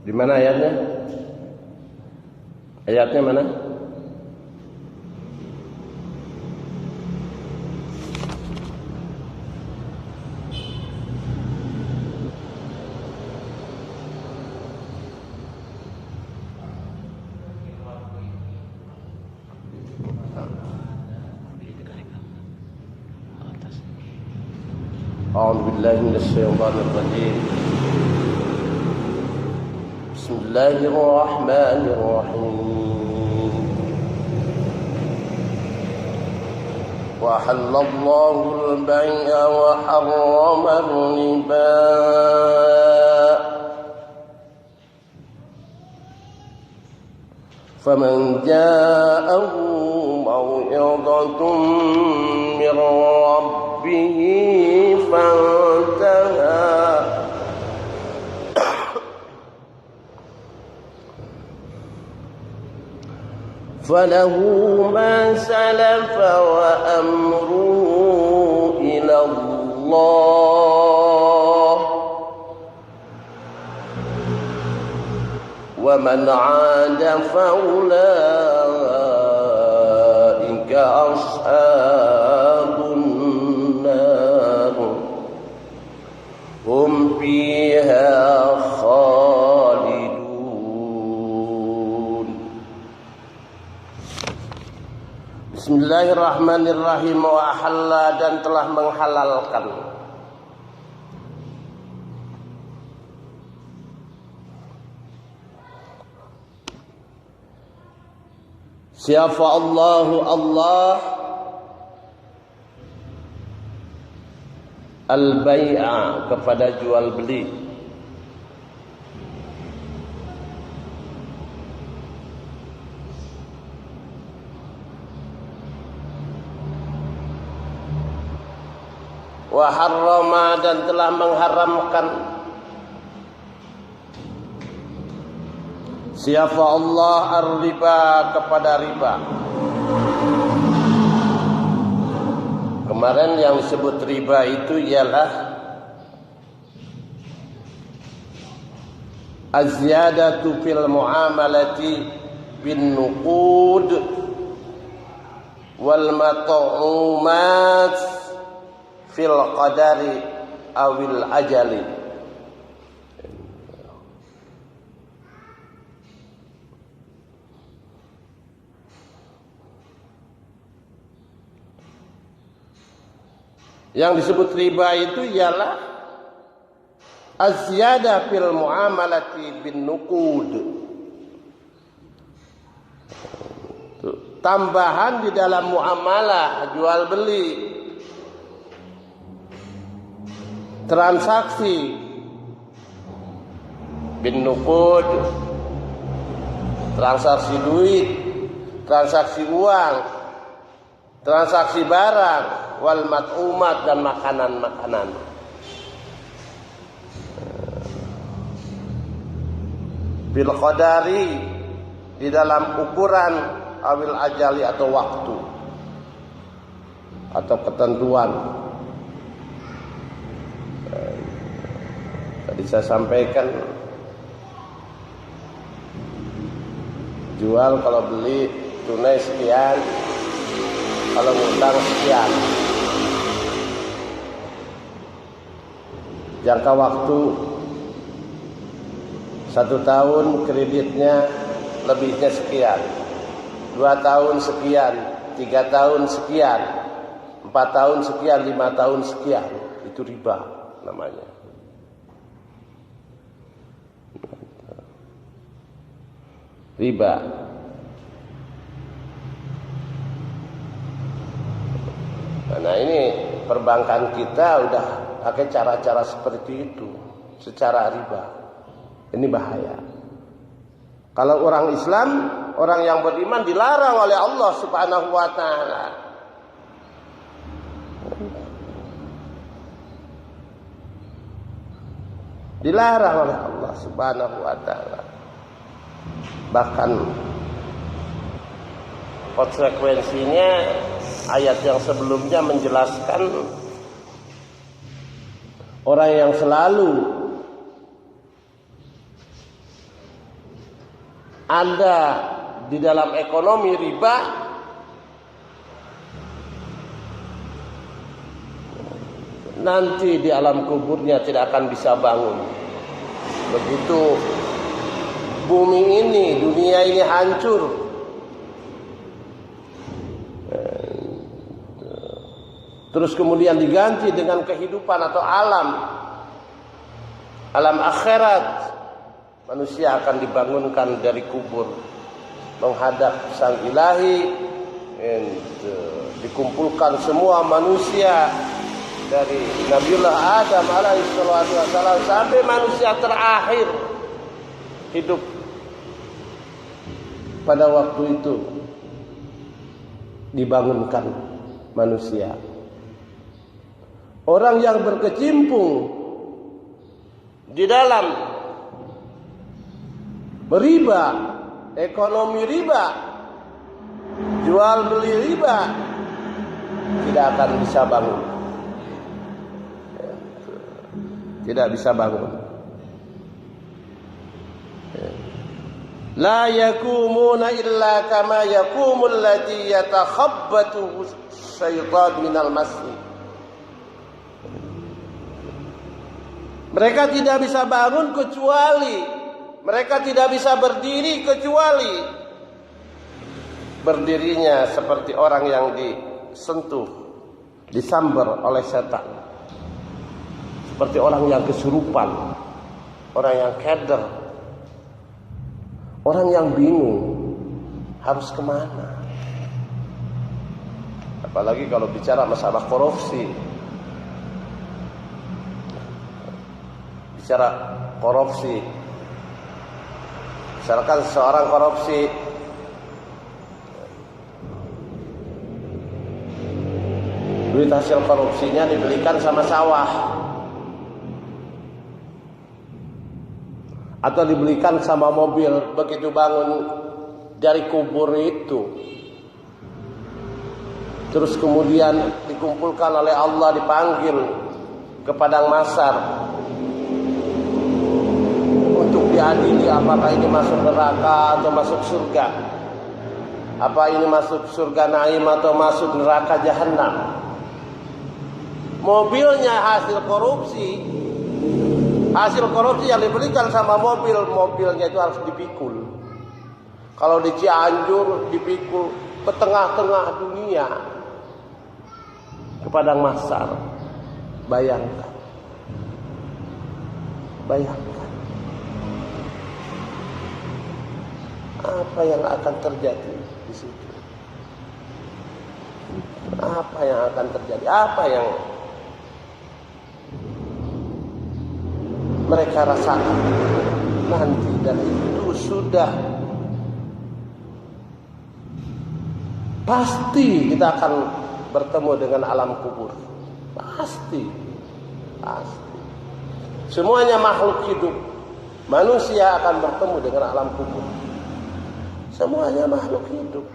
Di mana ayatnya? Ayatnya mana? أعوذ بالله من الشيطان الرجيم بسم الله الرحمن الرحيم وأحل الله البيع وحرم الربا فمن جاءه موعظة من ربه فانتهى فله ما سلف وأمره إلى الله ومن عاد فأولئك أصحاب النار هم فيها خالدون. Bismillahirrahmanirrahim. Wa ahalla, dan telah menghalalkan. Siapa Allahu Allah al-bai'a, kepada jual beli, wa harrama, dan telah mengharamkan. Siapa Allah ar-riba, kepada riba. Kemarin yang disebut riba itu ialah az-ziyadatu fil muamalati bin nuqud wal mat'umat fil qadari awil ajali. Yang disebut riba itu ialah az-ziyada fil muamalati bin nuqud, tambahan di dalam muamalah jual beli, transaksi. Bin nuqud, transaksi duit, transaksi uang, transaksi barang. Wal mat'umat, dan makanan-makanan. Bil qadari, di dalam ukuran, awil ajali, atau waktu atau ketentuan. Tadi saya sampaikan, jual kalau beli tunai sekian, kalau ngutang sekian. Jangka waktu 1 tahun, kreditnya lebihnya sekian, 2 tahun sekian, 3 tahun sekian, 4 tahun sekian, 5 tahun sekian. Itu riba namanya. Riba. Nah ini perbankan kita udah pakai cara-cara seperti itu, secara riba. Ini bahaya. Kalau orang Islam, orang yang beriman, dilarang oleh Allah Subhanahu wa ta'ala. Dilarang oleh Allah Subhanahu wa ta'ala. Bahkan konsekuensinya ayat yang sebelumnya menjelaskan orang yang selalu ada di dalam ekonomi riba, nanti di alam kuburnya tidak akan bisa bangun. Begitu bumi ini, dunia ini hancur, terus kemudian diganti dengan kehidupan atau alam akhirat, manusia akan dibangunkan dari kubur, menghadap sang ilahi, dikumpulkan semua manusia dari Nabiullah Adam alaihissalam sampai manusia terakhir hidup pada waktu itu, dibangunkan manusia. Orang yang berkecimpung di dalam riba, ekonomi riba, jual beli riba, tidak akan bisa bangun. Tidak bisa bangun. La yakumuna illa kama yakumul ladzi yatakhabbatu syaitan minal masjid. Mereka tidak bisa bangun kecuali, mereka tidak bisa berdiri kecuali berdirinya seperti orang yang disentuh, disambar oleh setan. Seperti orang yang kesurupan, orang yang keder, orang yang bingung harus kemana. Apalagi kalau bicara masalah korupsi. Bicara korupsi, misalkan seorang korupsi duit hasil korupsinya dibelikan sama sawah atau dibelikan sama mobil, begitu bangun dari kubur itu terus kemudian dikumpulkan oleh Allah, dipanggil ke padang mahsyar untuk diadili apakah ini masuk neraka atau masuk surga, apa ini masuk surga naim atau masuk neraka jahanam. Mobilnya hasil korupsi yang dibelikan sama mobilnya itu harus dipikul. Kalau di Cianjur dipikul ke tengah-tengah dunia, ke padang mahsyar. Bayangkan. Apa yang akan terjadi di situ? Apa yang akan terjadi? Apa yang mereka rasakan nanti, dan itu sudah pasti kita akan bertemu dengan alam kubur. Pasti. Semuanya makhluk hidup, manusia akan bertemu dengan alam kubur. Semuanya makhluk hidup.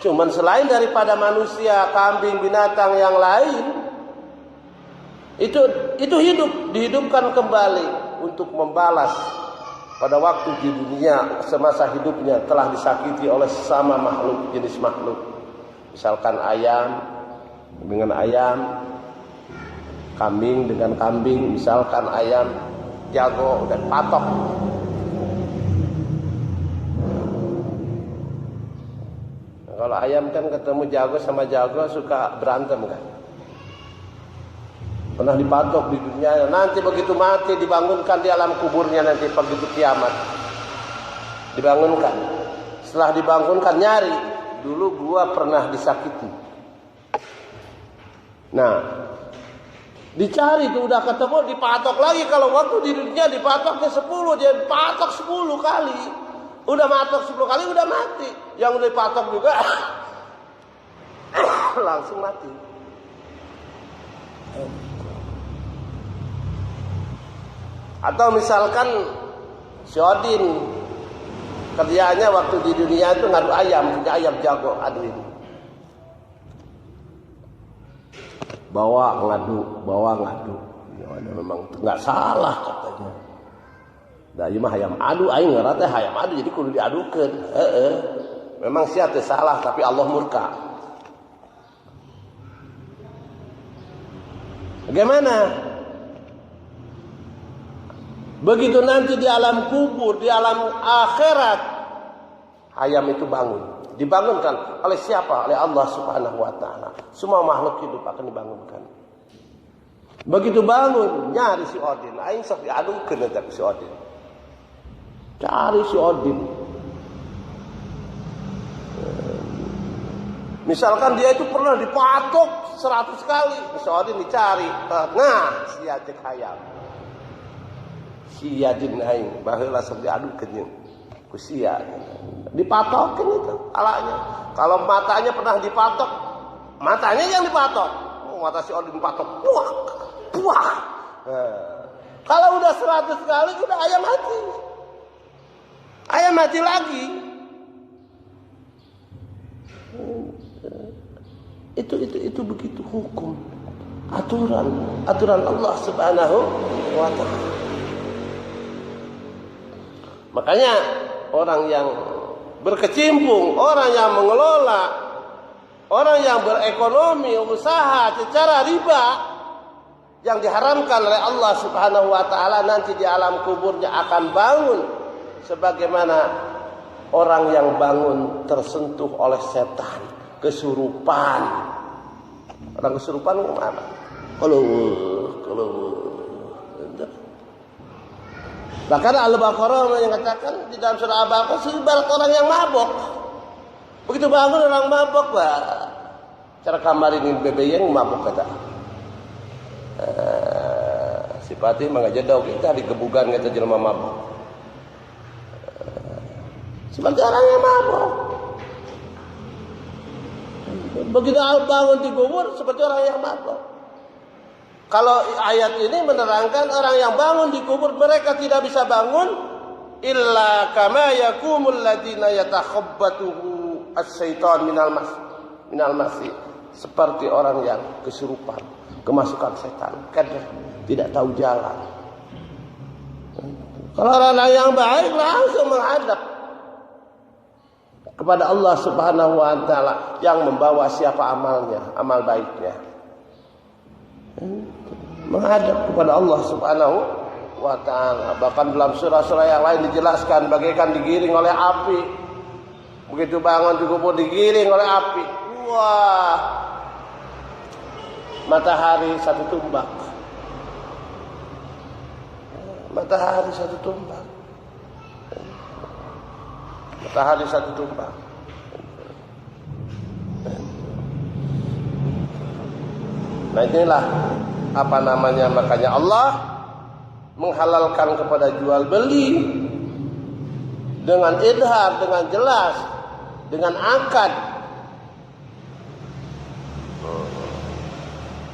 Cuman selain daripada manusia, kambing, binatang yang lain, itu hidup, dihidupkan kembali untuk membalas pada waktu di dunia semasa hidupnya telah disakiti oleh sesama makhluk, jenis makhluk. Misalkan ayam dengan ayam, kambing dengan kambing, misalkan ayam, jago dan patok. Kalau ayam kan ketemu jago sama jago suka berantem kan. Pernah dipatok di dunia. Nanti begitu mati dibangunkan di alam kuburnya nanti begitu kiamat. Dibangunkan. Setelah dibangunkan nyari. Dulu gua pernah disakiti. Nah, dicari tuh udah ketemu dipatok lagi. Kalau waktu di dunia dipatoknya 10, dia patok 10 kali. Udah matok 10 kali udah mati. Yang udah dipatok juga langsung mati. Atau misalkan si Odin kerjanya waktu di dunia itu ngadu ayam, punya ayam jago, aduin. Bawa ngadu. Ya, memang nggak salah katanya. Da ieu mah hayam adu aing ngaran teh hayam adu jadi kudu diadukeun. Memang sia teh salah tapi Allah murka. Bagaimana? Begitu nanti di alam kubur, di alam akhirat, hayam itu bangun. Dibangunkan oleh siapa? Oleh Allah Subhanahu wa taala. Semua makhluk hidup akan dibangunkan. Begitu bangun, nyari si Odin. Aing sok diadukeun eta si Odin. Cari si Odin. Misalkan dia itu pernah dipatok 100 kali, si Odin dicari. Nah, sia cek hayam. Sia jin aing, baheula sok diadukeun jeung ku sia. Dipatokin itu alanya. Kalau matanya pernah dipatok, matanya yang dipatok. Mata si Odin dipatok. Puak, puak. Kalau udah 100 kali udah ayam mati. Ayam mati lagi. Itu begitu hukum. Aturan Allah Subhanahu wa taala. Makanya orang yang berkecimpung, orang yang mengelola, orang yang berekonomi, usaha secara riba yang diharamkan oleh Allah Subhanahu wa taala nanti di alam kuburnya akan bangun sebagaimana orang yang bangun tersentuh oleh setan, kesurupan. Orang kesurupan kemana? Kalau bahkan Al-Baqarah yang katakan di dalam surah Al-Baqarah ibarat orang yang mabok. Begitu bangun orang mabok, Pak. Cara kamarin bebe yang mabok kata. Sipati mangajadau kita digebugan kata jelema mabok. Seperti orang yang mabok. Begitu bangun di kubur seperti orang yang mabok. Kalau ayat ini menerangkan orang yang bangun di kubur mereka tidak bisa bangun illa kama yakumul ladina yatakhabbatuhu as-syaitan minal masih seperti orang yang kesurupan, kemasukan setan, kadang tidak tahu jalan. Kalau orang yang baik langsung menghadap kepada Allah Subhanahu wa taala yang membawa siapa amalnya, amal baiknya. Menghadap kepada Allah Subhanahu wa taala. Bahkan dalam surah-surah yang lain dijelaskan bagaikan digiring oleh api. Begitu bangun di kubur digiring oleh api. Wah. Matahari satu tumbak. Matahari satu tumbak. Matahari satu tumbak. Nah inilah apa namanya, makanya Allah menghalalkan kepada jual beli dengan idhar, dengan jelas, dengan akad.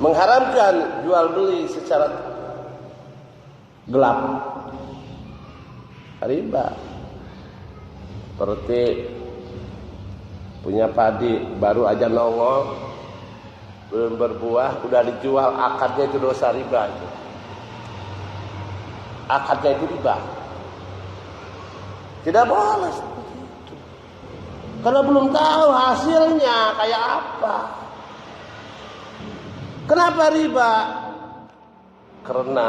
Mengharamkan jual beli secara gelap, riba. Seperti punya padi baru aja nongol, belum berbuah, udah dijual, akadnya itu dosa riba itu. Akadnya itu riba. Tidak boleh seperti itu. Karena belum tahu hasilnya kayak apa. Kenapa riba? Karena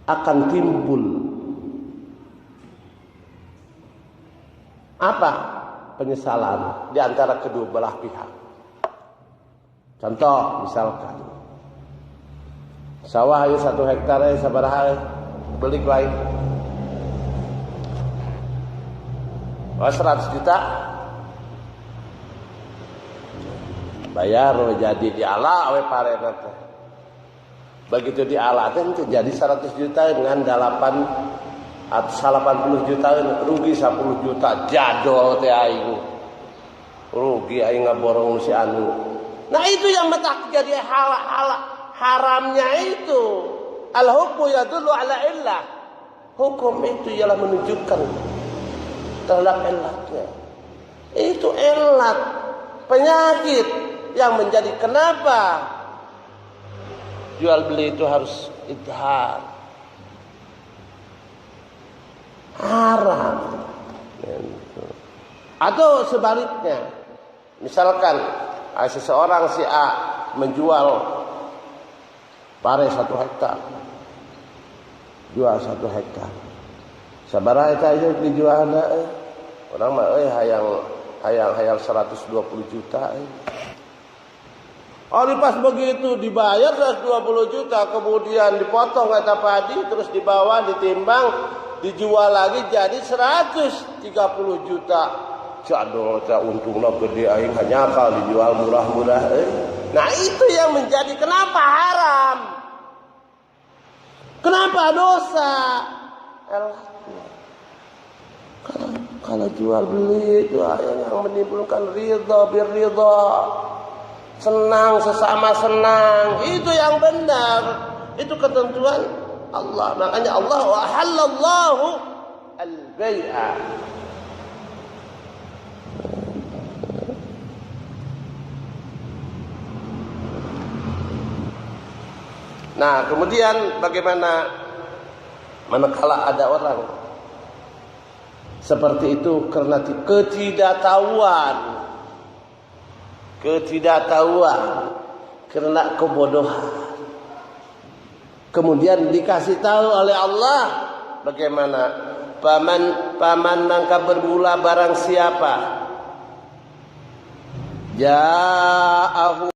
akan timbul apa? Penyesalan di antara kedua belah pihak. Contoh misalkan sawah ayo 1 hektar sabaraha beli ku aing 100 juta bayar jadi diala we parena teh. Begitu diala teh jadi 100 juta dengan 80 juta rugi 10 juta jadol teh aing. Rugi aing ngaborong si anu. Nah itu yang metak jadi haramnya itu. Al-hukmu yadullu ala illah. Hukum itu ialah menunjukkan terhadap illatnya. Itu illat, penyakit yang menjadi kenapa jual beli itu harus idhar. Haram. Atau sebaliknya, misalkan seseorang si A menjual pare 1 hektar, jual 1 hektar. Sabaraha eta dijual orang mah hayang 120 juta. Oh, pas begitu dibayar 120 juta, kemudian dipotong eta padi, terus dibawa ditimbang, dijual lagi jadi 130 juta. Aduh, untungnya gede aing hanya kalau dijual murah-murah. Nah, itu yang menjadi kenapa haram. Kenapa dosa? Kalau jual beli itu yang menimbulkan ridha birridha. Senang sesama senang, itu yang benar. Itu ketentuan Allah. Makanya Allah wa halallahu al-bai'a. Nah, kemudian bagaimana manakala ada orang seperti itu karena ketidaktahuan, karena kebodohan. Kemudian dikasih tahu oleh Allah bagaimana paman mangka bermula barang siapa ja'ahu